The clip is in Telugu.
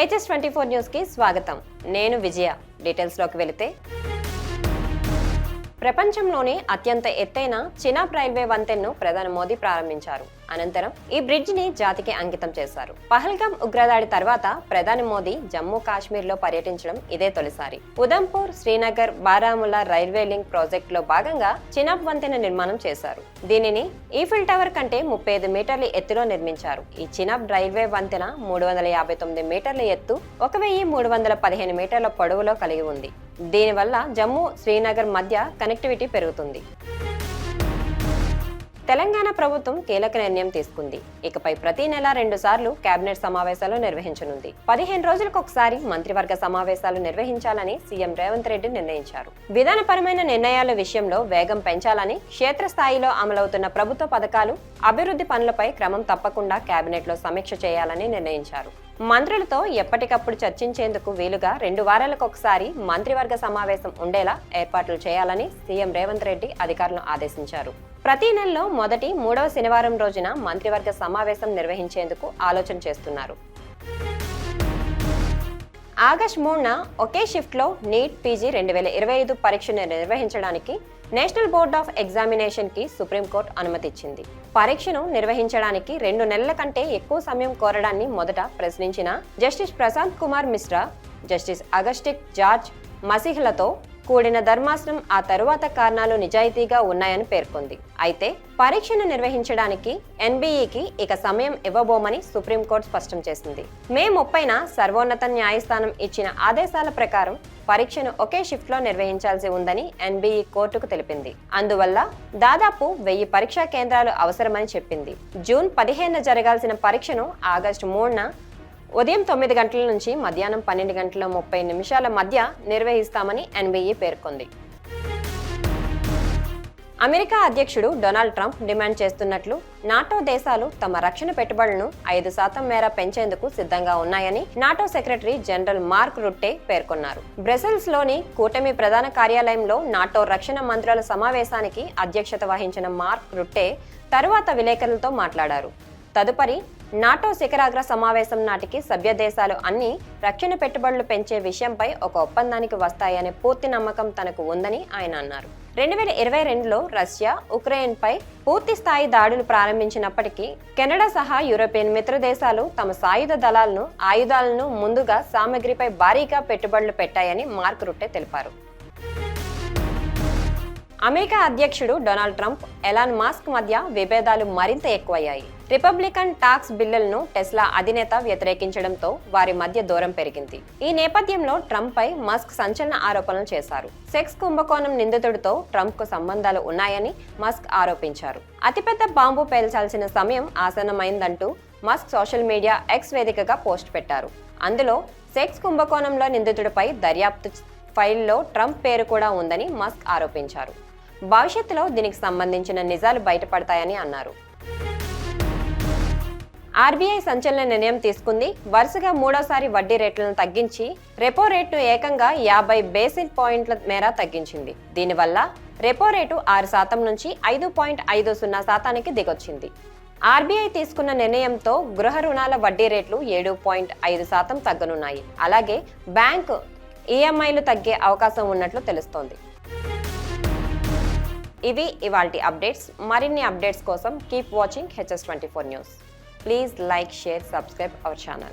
HS24 న్యూస్ కి స్వాగతం. నేను విజయ. డీటెయిల్స్ లోకి వెళితే ప్రపంచంలోనే అత్యంత ఎత్తైన చినాబ్ రైల్వే వంతెనను ప్రధాని మోదీ ప్రారంభించారు. అనంతరం ఈ బ్రిడ్జ్ ని జాతికి అంకితం చేశారు. పహల్గాం ఉగ్రదాడి తర్వాత ప్రధాని మోదీ జమ్మూ కాశ్మీర్ లో పర్యటించడం ఇదే తొలిసారి. Udhampur, Srinagar, Baramulla railway link project లో భాగంగా చినాబ్ వంతెన నిర్మాణం చేశారు. దీనిని ఈఫిల్ టవర్ కంటే 35 మీటర్ల ఎత్తులో నిర్మించారు. ఈ చినాబ్ రైల్వే వంతెన 359 మీటర్ల ఎత్తు, 1315 మీటర్ల పొడవులో కలిగి ఉంది. దీనివల్ల జమ్మూ, శ్రీనగర్ మధ్య కనెక్టివిటీ పెరుగుతుంది. తెలంగాణ ప్రభుత్వం కీలక నిర్ణయం తీసుకుంది. ఇకపై ప్రతి నెల 2 సార్లు కేబినెట్ సమావేశాలు నిర్వహించనుంది. 15 రోజులకు ఒకసారి మంత్రివర్గ సమావేశాలు నిర్వహించాలని సీఎం రేవంత్ రెడ్డి నిర్ణయించారు. విధానపరమైన నిర్ణయాల విషయంలో వేగం పెంచాలని, క్షేత్రస్థాయిలో అమలవుతున్న ప్రభుత్వ పథకాలు, అభివృద్ధి పనులపై క్రమం తప్పకుండా కేబినెట్ లో సమీక్ష చేయాలని నిర్ణయించారు. మంత్రులతో ఎప్పటికప్పుడు చర్చించేందుకు వీలుగా 2 వారాలకు ఒకసారి మంత్రివర్గ సమావేశం ఉండేలా ఏర్పాట్లు చేయాలని సీఎం రేవంత్ రెడ్డి అధికారులను ఆదేశించారు. ప్రతి నెలలో మొదటి, 3వ శనివారం రోజున మంత్రివర్గ సమావేశం నిర్వహించేందుకు ఆలోచన చేస్తున్నారు. ఆగస్టు 3న ఒకే షిఫ్ట్ లో నీట్ పీజీ 2025 పరీక్షను నిర్వహించడానికి నేషనల్ బోర్డ్ ఆఫ్ ఎగ్జామినేషన్ కి సుప్రీంకోర్టు అనుమతిచ్చింది. పరీక్షను నిర్వహించడానికి 2 నెలల కంటే ఎక్కువ సమయం కోరడాన్ని మొదట ప్రశ్నించిన జస్టిస్ ప్రశాంత్ కుమార్ మిశ్రా, జస్టిస్ అగస్టిన్ జార్జ్ మసిహ్లతో కూడిన ధర్మాసనం ఆ తరువాత కారణాలు నిజాయితీగా ఉన్నాయని పేర్కొంది. అయితే పరీక్షను నిర్వహించడానికి ఎన్బీఈకి ఇక సమయం ఇవ్వబోమని సుప్రీంకోర్టు స్పష్టం చేసింది. మే 30న సర్వోన్నత న్యాయస్థానం ఇచ్చిన ఆదేశాల ప్రకారం పరీక్షను ఒకే షిఫ్ట్ లో నిర్వహించాల్సి ఉందని ఎన్బీఈ కోర్టుకు తెలిపింది. అందువల్ల దాదాపు 1000 పరీక్షా కేంద్రాలు అవసరమని చెప్పింది. జూన్ 15న జరగాల్సిన పరీక్షను ఆగస్టు 3న ఉదయం 9 గంటల నుంచి మధ్యాహ్నం 12:30 మధ్య నిర్వహిస్తామని ఎన్బీఈ పేర్కొంది. అమెరికా అధ్యక్షుడు డొనాల్డ్ ట్రంప్ డిమాండ్ చేస్తున్నట్లు నాటో దేశాలు తమ రక్షణ పెట్టుబడులను 5% మేర పెంచేందుకు సిద్ధంగా ఉన్నాయని నాటో సెక్రటరీ జనరల్ మార్క్ రుట్టే పేర్కొన్నారు. బ్రసెల్స్ లోని కూటమి ప్రధాన కార్యాలయంలో నాటో రక్షణ మంత్రుల సమావేశానికి అధ్యక్షత వహించిన మార్క్ రుట్టే తరువాత విలేకరులతో మాట్లాడారు. తదుపరి నాటో శిఖరాగ్ర సమావేశం నాటికి సభ్య దేశాలు అన్ని రక్షణ పెట్టుబడులు పెంచే విషయంపై ఒక ఒప్పందానికి వస్తాయనే పూర్తి నమ్మకం తనకు ఉందని ఆయన అన్నారు. 2022లో రష్యా ఉక్రెయిన్ పై పూర్తి స్థాయి దాడులు ప్రారంభించినప్పటికీ కెనడా సహా యూరోపియన్ మిత్ర దేశాలు తమ సాయుధ దళాలను, ఆయుధాలను ముందుగా సామగ్రిపై భారీగా పెట్టుబడులు పెట్టాయని మార్క్ రుట్టే తెలిపారు. అమెరికా అధ్యక్షుడు డొనాల్డ్ ట్రంప్, ఎలాన్ మస్క్ మధ్య విభేదాలు మరింత ఎక్కువయ్యాయి. రిపబ్లికన్ టాక్స్ బిల్లులను టెస్లా అధినేత వ్యతిరేకించడంతో వారి మధ్య దూరం పెరిగింది. ఈ నేపథ్యంలో ట్రంప్ పై మస్క్ సంచలన ఆరోపణలు చేశారు. సెక్స్ కుంభకోణం నిందితుడితో ట్రంప్ కు సంబంధాలు ఉన్నాయని మస్క్ ఆరోపించారు. అతిపెద్ద బాంబు పేల్చాల్సిన సమయం ఆసన్నమైందంటూ మస్క్ సోషల్ మీడియా ఎక్స్ వేదికగా పోస్ట్ పెట్టారు. అందులో సెక్స్ కుంభకోణంలో నిందితుడిపై దర్యాప్తు ఫైల్లో ట్రంప్ పేరు కూడా ఉందని మస్క్ ఆరోపించారు. భవిష్యత్తులో దీనికి సంబంధించిన నిజాలు బయటపడతాయని అన్నారు. ఆర్బీఐ సంచలన నిర్ణయం తీసుకుంది. వరుసగా 3వసారి వడ్డీ రేట్లను తగ్గించి రెపో రేటును ఏకంగా 50 బేసిస్ పాయింట్ల మేర తగ్గించింది. దీనివల్ల రెపో రేటు 6% నుంచి 5.50% దిగొచ్చింది. ఆర్బీఐ తీసుకున్న నిర్ణయంతో గృహ రుణాల వడ్డీ రేట్లు 7.5% తగ్గనున్నాయి. అలాగే బ్యాంకు ఈఎంఐలు తగ్గే అవకాశం ఉన్నట్లు తెలుస్తోంది. ఇవి ఇవాల్టి అప్డేట్స్. మరిన్ని అప్డేట్స్ కోసం keep watching HS24 news. Please like, share, subscribe our channel.